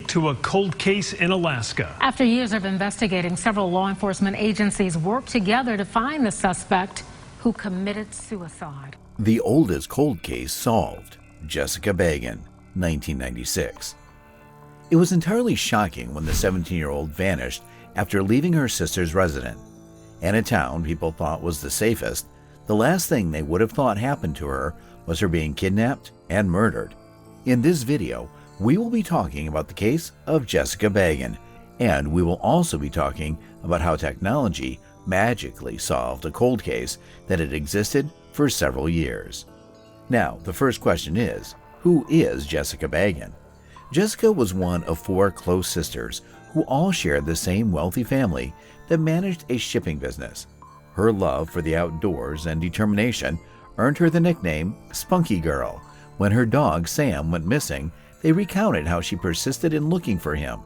to a cold case in Alaska. After years of investigating, several law enforcement agencies worked together to find the suspect who committed suicide. The oldest cold case solved, Jessica Baggen, 1996. It was entirely shocking when the 17-year-old vanished after leaving her sister's residence. In a town people thought was the safest, the last thing they would have thought happened to her was her being kidnapped and murdered. In this video, we will be talking about the case of Jessica Baggen, and we will also be talking about how technology magically solved a cold case that had existed for several years. Now, the first question is, who is Jessica Baggen? Jessica was one of 4 close sisters who all shared the same wealthy family that managed a shipping business. Her love for the outdoors and determination earned her the nickname Spunky Girl. When her dog Sam went missing, they recounted how she persisted in looking for him.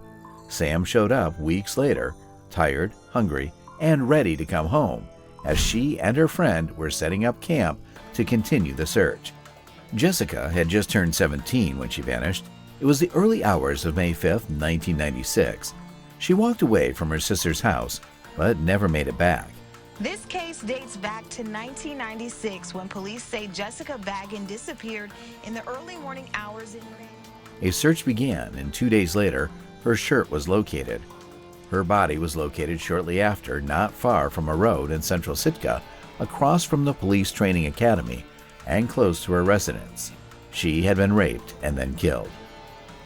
Sam showed up weeks later, tired, hungry, and ready to come home, as she and her friend were setting up camp to continue the search. Jessica had just turned 17 when she vanished. It was the early hours of May 5, 1996. She walked away from her sister's house, but never made it back. This case dates back to 1996 when police say Jessica Baggen disappeared in the early morning hours in May. A search began, and 2 days later, her shirt was located. Her body was located shortly after, not far from a road in central Sitka, across from the police training academy and close to her residence. She had been raped and then killed.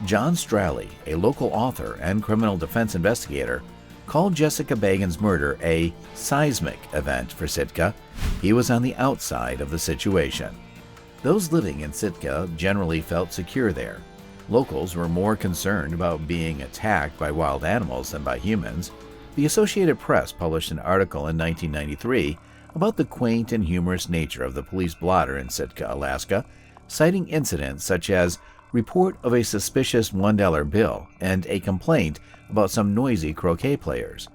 John Straley, a local author and criminal defense investigator, called Jessica Baggen's murder a seismic event for Sitka. He was on the outside of the situation. Those living in Sitka generally felt secure there. Locals were more concerned about being attacked by wild animals than by humans. The Associated Press published an article in 1993 about the quaint and humorous nature of the police blotter in Sitka, Alaska, citing incidents such as report of a suspicious $1 bill and a complaint about some noisy croquet players.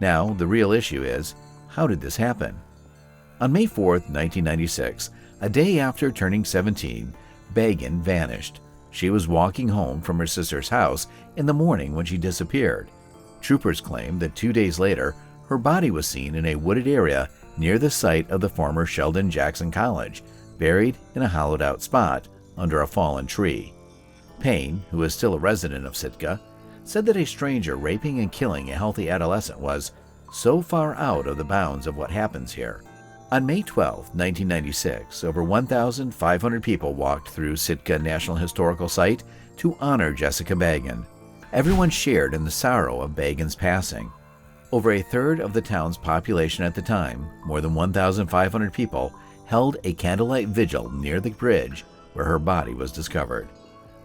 Now, the real issue is, how did this happen? On May 4, 1996, a day after turning 17, Baggen vanished. She was walking home from her sister's house in the morning when she disappeared. Troopers claimed that 2 days later, her body was seen in a wooded area near the site of the former Sheldon Jackson College, buried in a hollowed-out spot under a fallen tree. Payne, who is still a resident of Sitka, said that a stranger raping and killing a healthy adolescent was so far out of the bounds of what happens here. On May 12, 1996, over 1,500 people walked through Sitka National Historical Site to honor Jessica Baggen. Everyone shared in the sorrow of Baggen's passing. Over a third of the town's population at the time, more than 1,500 people, held a candlelight vigil near the bridge where her body was discovered.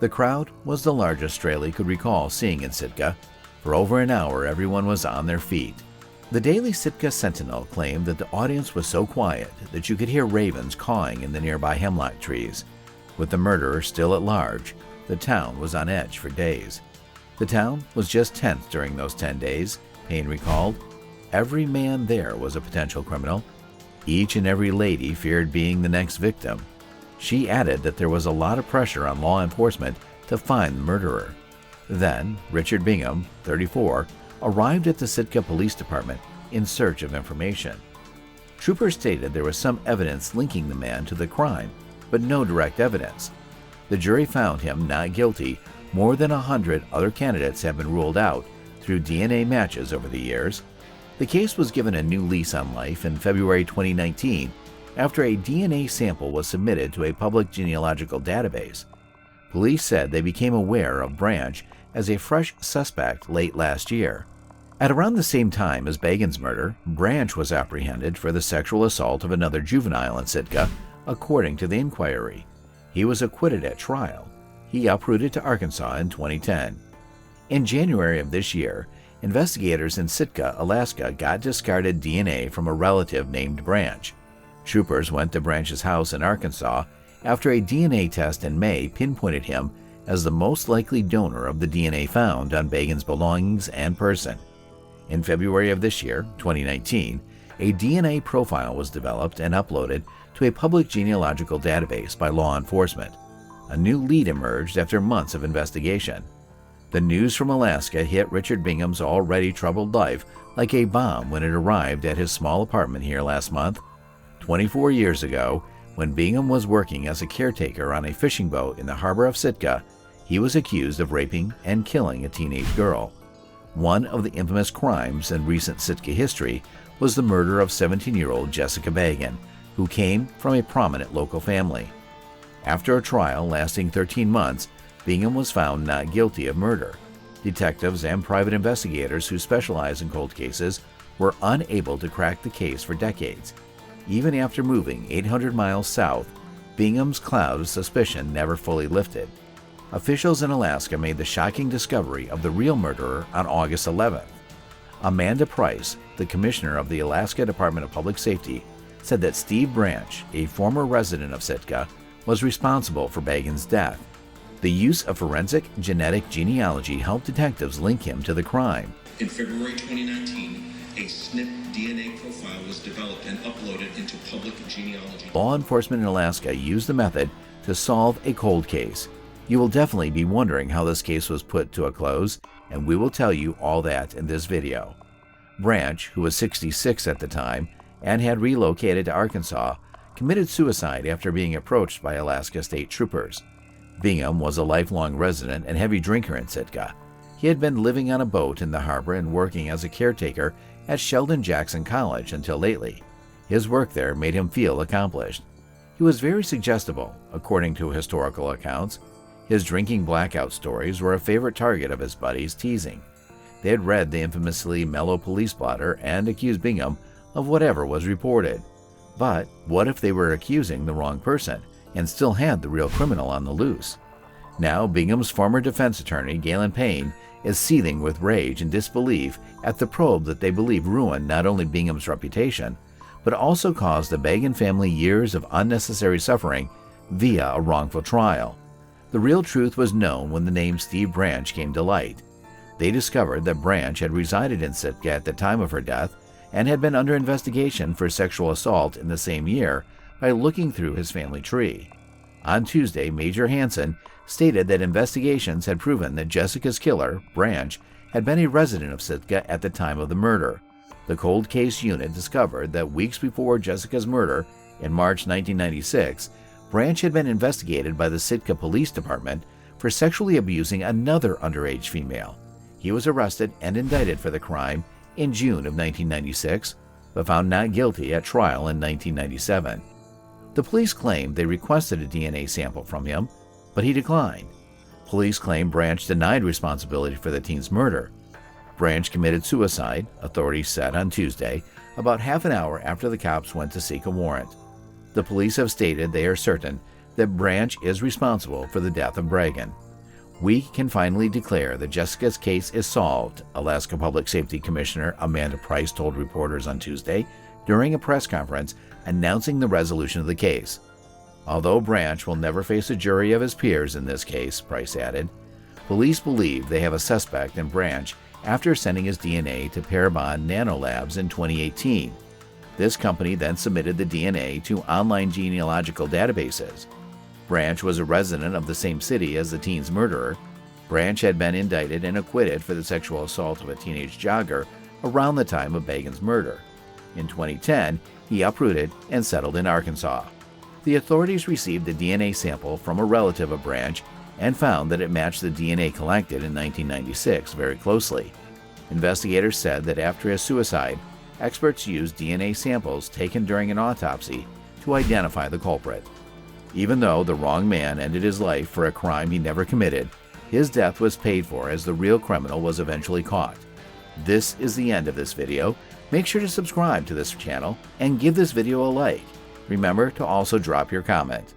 The crowd was the largest Straley could recall seeing in Sitka. For over an hour, everyone was on their feet. The Daily Sitka Sentinel claimed that the audience was so quiet that you could hear ravens cawing in the nearby hemlock trees. With the murderer still at large, the town was on edge for days. The town was just tense during those 10 days, Payne recalled. Every man there was a potential criminal. Each and every lady feared being the next victim. She added that there was a lot of pressure on law enforcement to find the murderer. Then, Richard Bingham, 34, arrived at the Sitka Police Department in search of information. Troopers stated there was some evidence linking the man to the crime, but no direct evidence. The jury found him not guilty. More than 100 other candidates have been ruled out through DNA matches over the years. The case was given a new lease on life in February 2019 after a DNA sample was submitted to a public genealogical database. Police said they became aware of Branch as a fresh suspect late last year. At around the same time as Baggen's murder, Branch was apprehended for the sexual assault of another juvenile in Sitka, according to the inquiry. He was acquitted at trial. He uprooted to Arkansas in 2010. In January of this year, investigators in Sitka, Alaska got discarded DNA from a relative named Branch. Troopers went to Branch's house in Arkansas after a DNA test in May pinpointed him as the most likely donor of the DNA found on Baggen's belongings and person. In February of this year, 2019, a DNA profile was developed and uploaded to a public genealogical database by law enforcement. A new lead emerged after months of investigation. The news from Alaska hit Richard Bingham's already troubled life like a bomb when it arrived at his small apartment here last month. 24 years ago, when Bingham was working as a caretaker on a fishing boat in the harbor of Sitka, he was accused of raping and killing a teenage girl. One of the infamous crimes in recent Sitka history was the murder of 17-year-old Jessica Baggen, who came from a prominent local family. After a trial lasting 13 months, Bingham was found not guilty of murder. Detectives and private investigators who specialize in cold cases were unable to crack the case for decades. Even after moving 800 miles south, Bingham's cloud of suspicion never fully lifted. Officials in Alaska made the shocking discovery of the real murderer on August 11th. Amanda Price, the commissioner of the Alaska Department of Public Safety, said that Steve Branch, a former resident of Sitka, was responsible for Baggen's death. The use of forensic genetic genealogy helped detectives link him to the crime. In February 2019, a SNP DNA profile was developed and uploaded into public genealogy. Law enforcement in Alaska used the method to solve a cold case. You will definitely be wondering how this case was put to a close, and we will tell you all that in this video. Branch, who was 66 at the time and had relocated to Arkansas, committed suicide after being approached by Alaska state troopers. Bingham was a lifelong resident and heavy drinker in Sitka. He had been living on a boat in the harbor and working as a caretaker at Sheldon Jackson College until lately. His work there made him feel accomplished. He was very suggestible, according to historical accounts. His drinking blackout stories were a favorite target of his buddies' teasing. They had read the infamously mellow police blotter and accused Bingham of whatever was reported. But what if they were accusing the wrong person and still had the real criminal on the loose? Now Bingham's former defense attorney, Galen Payne, is seething with rage and disbelief at the probe that they believe ruined not only Bingham's reputation, but also caused the Baggen family years of unnecessary suffering via a wrongful trial. The real truth was known when the name Steve Branch came to light. They discovered that Branch had resided in Sitka at the time of her death and had been under investigation for sexual assault in the same year by looking through his family tree. On Tuesday, Major Hansen stated that investigations had proven that Jessica's killer, Branch, had been a resident of Sitka at the time of the murder. The cold case unit discovered that weeks before Jessica's murder, in March 1996, Branch had been investigated by the Sitka Police Department for sexually abusing another underage female. He was arrested and indicted for the crime in June of 1996, but found not guilty at trial in 1997. The police claimed they requested a DNA sample from him, but he declined. Police claim Branch denied responsibility for the teen's murder. Branch committed suicide, authorities said on Tuesday, about half an hour after the cops went to seek a warrant. The police have stated they are certain that Branch is responsible for the death of Baggen. We can finally declare that Jessica's case is solved, Alaska Public Safety Commissioner Amanda Price told reporters on Tuesday during a press conference announcing the resolution of the case. Although Branch will never face a jury of his peers in this case, Price added, police believe they have a suspect in Branch after sending his DNA to Parabon Nanolabs in 2018. This company then submitted the DNA to online genealogical databases. Branch was a resident of the same city as the teen's murderer. Branch had been indicted and acquitted for the sexual assault of a teenage jogger around the time of Baggen's murder. In 2010, he uprooted and settled in Arkansas. The authorities received a DNA sample from a relative of Branch and found that it matched the DNA collected in 1996 very closely. Investigators said that after his suicide, experts used DNA samples taken during an autopsy to identify the culprit. Even though the wrong man ended his life for a crime he never committed, his death was paid for as the real criminal was eventually caught. This is the end of this video. Make sure to subscribe to this channel and give this video a like. Remember to also drop your comment.